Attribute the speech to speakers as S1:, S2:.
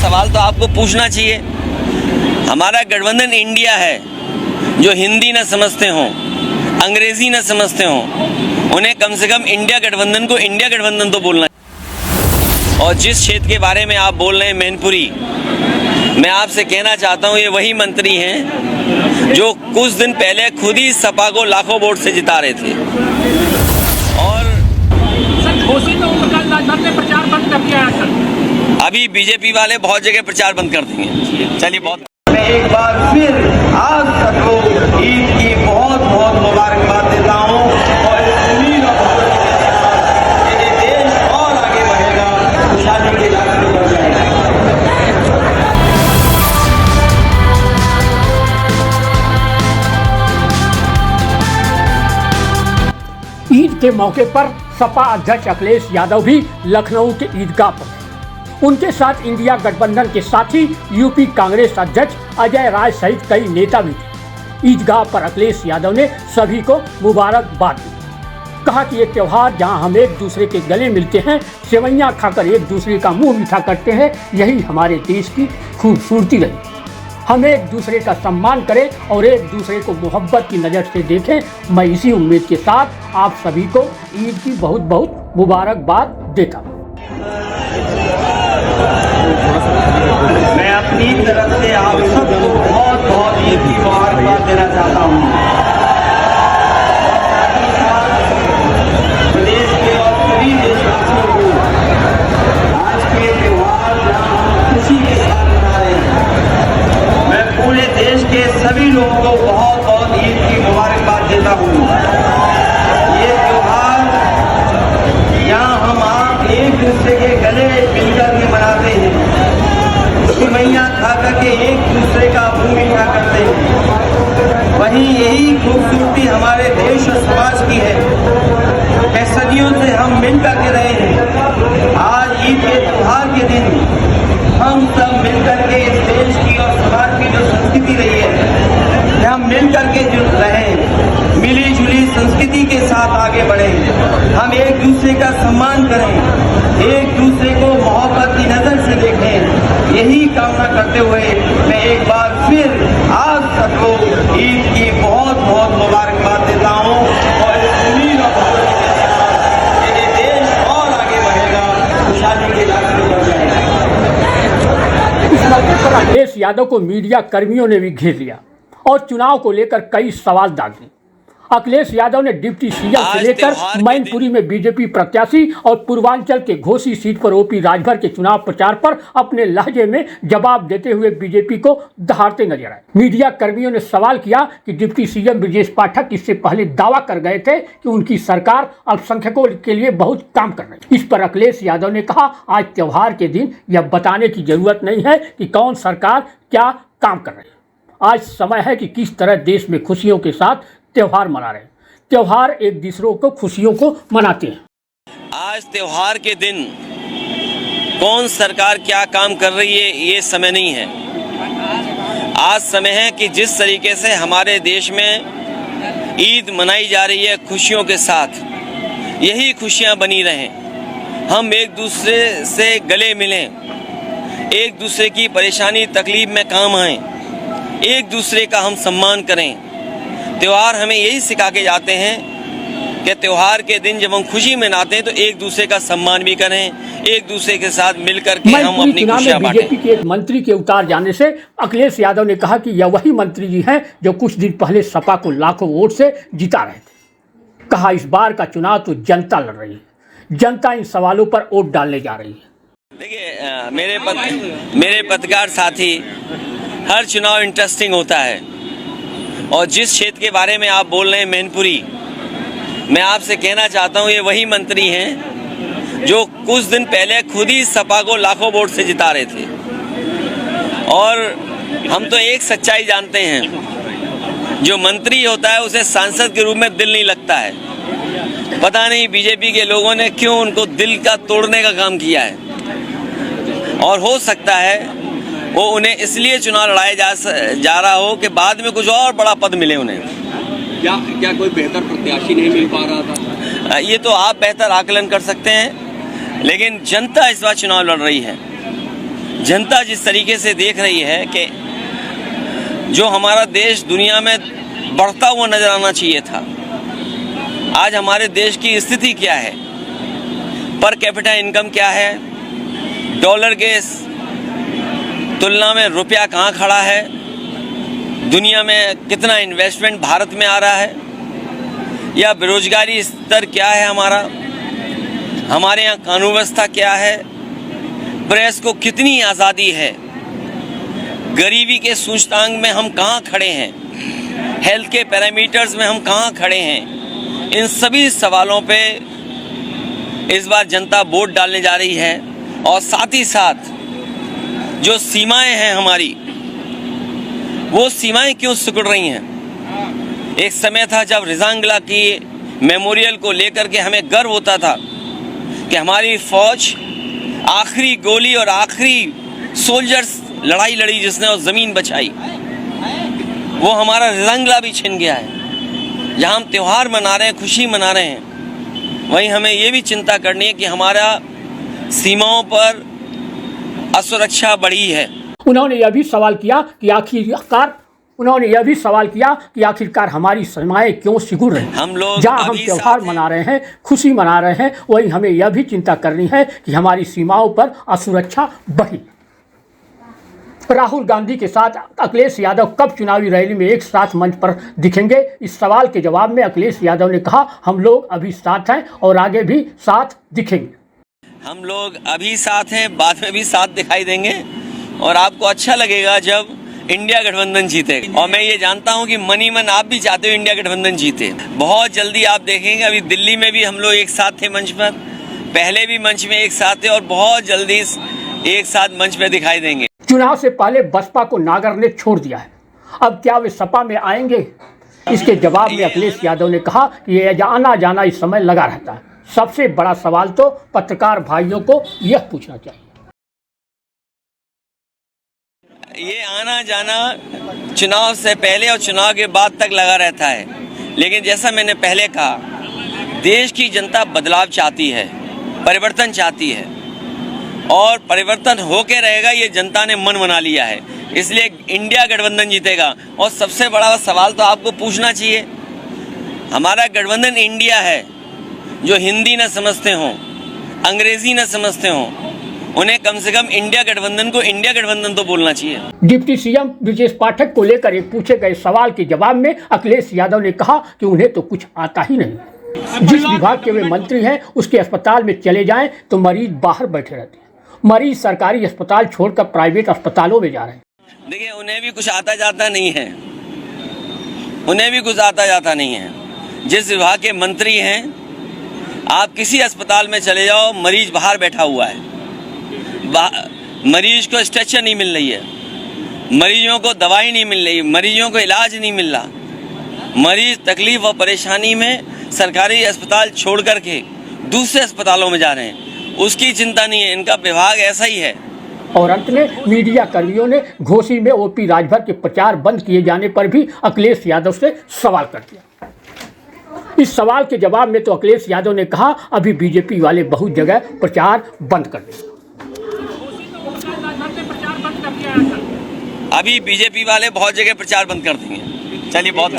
S1: सवाल तो आपको पूछना चाहिए। हमारा गठबंधन इंडिया है। जो हिंदी न समझते हों, अंग्रेजी न समझते हों, उन्हें कम से कम इंडिया गठबंधन को इंडिया गठबंधन तो बोलना चाहिए। और जिस क्षेत्र के बारे में आप बोल रहे हैं मैनपुरी, मैं आपसे कहना चाहता हूं, ये वही मंत्री हैं जो कुछ दिन पहले खुद ही सपा को लाखों वोट से जिता रहे थे। और
S2: प्रचार बंद कर दिया है।
S1: अभी बीजेपी वाले बहुत जगह प्रचार बंद कर देंगे। चलिए, बहुत
S3: मैं एक बार फिर आज सबको ईद की बहुत बहुत मुबारकबाद देता हूँ और उम्मीद ये देश और आगे बढ़ेगा, खुशहाली के रास्ते पर जाएगा।
S2: ईद के मौके पर सपा अध्यक्ष अखिलेश यादव भी लखनऊ के ईदगाह पर। उनके साथ इंडिया गठबंधन के साथी यूपी कांग्रेस अध्यक्ष अजय राय सहित कई नेता भी थे। ईदगाह पर अखिलेश यादव ने सभी को मुबारकबाद दी। कहा कि ये त्योहार जहां हम एक दूसरे के गले मिलते हैं, सेवैयां खाकर एक दूसरे का मुंह मीठा करते हैं, यही हमारे देश की खूबसूरती रही। हम एक दूसरे का सम्मान करें और एक दूसरे को मोहब्बत की नज़र से देखें। मैं इसी उम्मीद के साथ आप सभी को ईद की बहुत बहुत मुबारकबाद देता हूँ।
S3: मैं अपनी तरफ से आप सबको बहुत बहुत ईद की मुबारकबाद देना चाहता हूँ। प्रदेश के और सभी देशवासियों को आज के त्योहार जहाँ हम खुशी के साथ मना रहे हैं, मैं पूरे देश के सभी लोगों को बहुत बहुत ईद की मुबारकबाद देता हूँ। ये त्योहार यहाँ हम आप एक दूसरे के गले मिलकर के मनाते हैं, सेवैयां खा करके एक दूसरे का मुंह मीठा करते हैं। वहीं यही खूबसूरती हमारे देश और समाज की है। सदियों से हम मिल करके रहे हैं। आज ईद के त्योहार के दिन हम सब मिल करके इस देश की और समाज की जो संस्कृति रही है, हम मिल करके जुड़ रहे, मिली जुली संस्कृति के साथ आगे बढ़े। हम एक दूसरे का सम्मान करें, एक दूसरे को मोहब्बत की नजर से देखें, यही कामना करते हुए मैं एक बार फिर आज सबको ईद की बहुत बहुत मुबारकबाद देता हूँ और उम्मीद ये देश और आगे बढ़ेगा, खुशहाली के रास्ते पर जाएगा।
S2: इस मौके पर अखिलेश यादव को मीडिया कर्मियों ने भी घेर लिया और चुनाव को लेकर कई सवाल दागे। अखिलेश यादव ने डिप्टी सीएम से लेकर मैनपुरी में बीजेपी प्रत्याशी और पूर्वांचल के घोसी सीट पर ओपी राजभर के चुनाव प्रचार पर अपने लहजे में जवाब देते हुए बीजेपी को दहाड़ते नजर आए। मीडिया कर्मियों ने सवाल किया कि डिप्टी सीएम ब्रजेश पाठक इससे पहले दावा कर गए थे कि उनकी सरकार अल्पसंख्यकों के लिए बहुत काम कर रही है। इस पर अखिलेश यादव ने कहा, आज त्योहार के दिन यह बताने की जरूरत नहीं है कि कौन सरकार क्या काम कर रही है। आज समय है कि किस तरह देश में खुशियों के साथ त्योहार मना रहे हैं। त्योहार एक दूसरों को खुशियों को मनाते हैं।
S1: आज त्योहार के दिन कौन सरकार क्या काम कर रही है, ये समय नहीं है। आज समय है कि जिस तरीके से हमारे देश में ईद मनाई जा रही है खुशियों के साथ, यही खुशियां बनी रहें। हम एक दूसरे से गले मिलें, एक दूसरे की परेशानी तकलीफ में काम आएं, एक दूसरे का हम सम्मान करें। त्योहार हमें यही सिखा के जाते हैं कि त्योहार के दिन जब हम खुशी मनाते हैं तो एक दूसरे का सम्मान भी करें, एक दूसरे के साथ मिलकर के हम अपनी खुशियां बांटें।
S2: बीजेपी के एक मंत्री के उतार जाने से अखिलेश यादव ने कहा कि यह वही मंत्री जी हैं जो कुछ दिन पहले सपा को लाखों वोट से जिता रहे थे। कहा, इस बार का चुनाव तो जनता लड़ रही है, जनता इन सवालों पर वोट डालने जा रही है।
S1: देखिए, मेरे पत्रकार साथी, हर चुनाव इंटरेस्टिंग होता है और जिस क्षेत्र के बारे में आप बोल रहे हैं मैनपुरी, मैं आपसे कहना चाहता हूं, ये वही मंत्री हैं जो कुछ दिन पहले खुद ही सपा को लाखों वोट से जिता रहे थे। और हम तो एक सच्चाई जानते हैं, जो मंत्री होता है उसे सांसद के रूप में दिल नहीं लगता है। पता नहीं बीजेपी के लोगों ने क्यों उनको दिल का तोड़ने का काम किया है। और हो सकता है वो उन्हें इसलिए चुनाव लड़ाया जा रहा हो कि बाद में कुछ और बड़ा पद मिले उन्हें।
S4: क्या कोई बेहतर प्रत्याशी नहीं मिल पा रहा था?
S1: ये तो आप बेहतर आकलन कर सकते हैं, लेकिन जनता इस बार चुनाव लड़ रही है। जनता जिस तरीके से देख रही है कि जो हमारा देश दुनिया में बढ़ता हुआ नजर आना चाहिए था, आज हमारे देश की स्थिति क्या है, पर कैपिटा इनकम क्या है, डॉलर के तुलना में रुपया कहाँ खड़ा है, दुनिया में कितना इन्वेस्टमेंट भारत में आ रहा है, या बेरोजगारी स्तर क्या है हमारे यहाँ कानून व्यवस्था क्या है, प्रेस को कितनी आज़ादी है, गरीबी के सूचकांक में हम कहाँ खड़े हैं, हेल्थ के पैरामीटर्स में हम कहाँ खड़े हैं। इन सभी सवालों पे इस बार जनता वोट डालने जा रही है। और साथ ही साथ जो सीमाएं हैं हमारी, वो सीमाएं क्यों सिकुड़ रही हैं। एक समय था जब रिजांगला की मेमोरियल को लेकर के हमें गर्व होता था कि हमारी फौज आखिरी गोली और आखिरी सोल्जर्स लड़ाई लड़ी जिसने और ज़मीन बचाई, वो हमारा रिजांगला भी छिन गया है। जहाँ हम त्यौहार मना रहे हैं, खुशी मना रहे हैं, वहीं हमें ये भी चिंता करनी है कि हमारा सीमाओं पर असुरक्षा बढ़ी है।
S2: उन्होंने यह भी सवाल किया कि आखिरकार हमारी सीमाएं क्यों सिकुड़ रही हैं।
S1: हम लोग
S2: जहाँ हम त्यौहार मना रहे हैं, खुशी मना रहे हैं, वहीं हमें यह भी चिंता करनी है कि हमारी सीमाओं पर असुरक्षा बढ़ी। राहुल गांधी के साथ अखिलेश यादव कब चुनावी रैली में एक साथ मंच पर दिखेंगे, इस सवाल के जवाब में अखिलेश यादव ने कहा, हम लोग अभी साथ हैं और आगे भी साथ दिखेंगे।
S1: हम लोग अभी साथ हैं, बाद में भी साथ दिखाई देंगे और आपको अच्छा लगेगा जब इंडिया गठबंधन जीते। और मैं ये जानता हूँ कि मनी मन आप भी चाहते हो इंडिया गठबंधन जीते। बहुत जल्दी आप देखेंगे, अभी दिल्ली में भी हम लोग एक साथ थे मंच पर, पहले भी मंच में एक साथ थे और बहुत जल्दी एक साथ मंच पर दिखाई देंगे।
S2: चुनाव से पहले बसपा को नागर ने छोड़ दिया है, अब क्या वे सपा में आएंगे? इसके जवाब में अखिलेश यादव ने कहा कि ये आना जाना इस समय लगा रहता है। सबसे बड़ा सवाल तो पत्रकार भाइयों को यह पूछना चाहिए।
S1: ये आना जाना चुनाव से पहले और चुनाव के बाद तक लगा रहता है, लेकिन जैसा मैंने पहले कहा, देश की जनता बदलाव चाहती है, परिवर्तन चाहती है और परिवर्तन होके रहेगा, ये जनता ने मन बना लिया है। इसलिए इंडिया गठबंधन जीतेगा। और सबसे बड़ा सवाल तो आपको पूछना चाहिए, हमारा गठबंधन इंडिया है। जो हिंदी न समझते हों, अंग्रेजी न समझते हों, उन्हें कम से कम इंडिया गठबंधन को इंडिया गठबंधन तो बोलना चाहिए।
S2: डिप्टी सीएम ब्रजेश पाठक को लेकर एक पूछे गए सवाल के जवाब में अखिलेश यादव ने कहा कि उन्हें तो कुछ आता ही नहीं। जिस विभाग के वे मंत्री हैं, उसके अस्पताल में चले जाएं तो मरीज बाहर बैठे रहते हैं। मरीज सरकारी अस्पताल छोड़कर प्राइवेट अस्पतालों में जा रहे हैं।
S1: देखिए, उन्हें भी कुछ आता जाता नहीं है, उन्हें भी कुछ आता जाता नहीं है। जिस विभाग के मंत्री हैं, आप किसी अस्पताल में चले जाओ, मरीज बाहर बैठा हुआ है, मरीज को स्ट्रेचर नहीं मिल रही है, मरीजों को दवाई नहीं मिल रही, मरीजों को इलाज नहीं मिल रहा। मरीज तकलीफ और परेशानी में सरकारी अस्पताल छोड़ करके दूसरे अस्पतालों में जा रहे हैं, उसकी चिंता नहीं है। इनका विभाग ऐसा ही है।
S2: और अंत में मीडिया कर्मियों ने घोसी में ओपी राजभर के प्रचार बंद किए जाने पर भी अखिलेश यादव से सवाल कर दिया। इस सवाल के जवाब में तो अखिलेश यादव ने कहा, अभी बीजेपी वाले बहुत जगह प्रचार बंद कर देंगे।
S1: अभी बीजेपी वाले बहुत जगह प्रचार बंद कर देंगे। चलिए, बहुत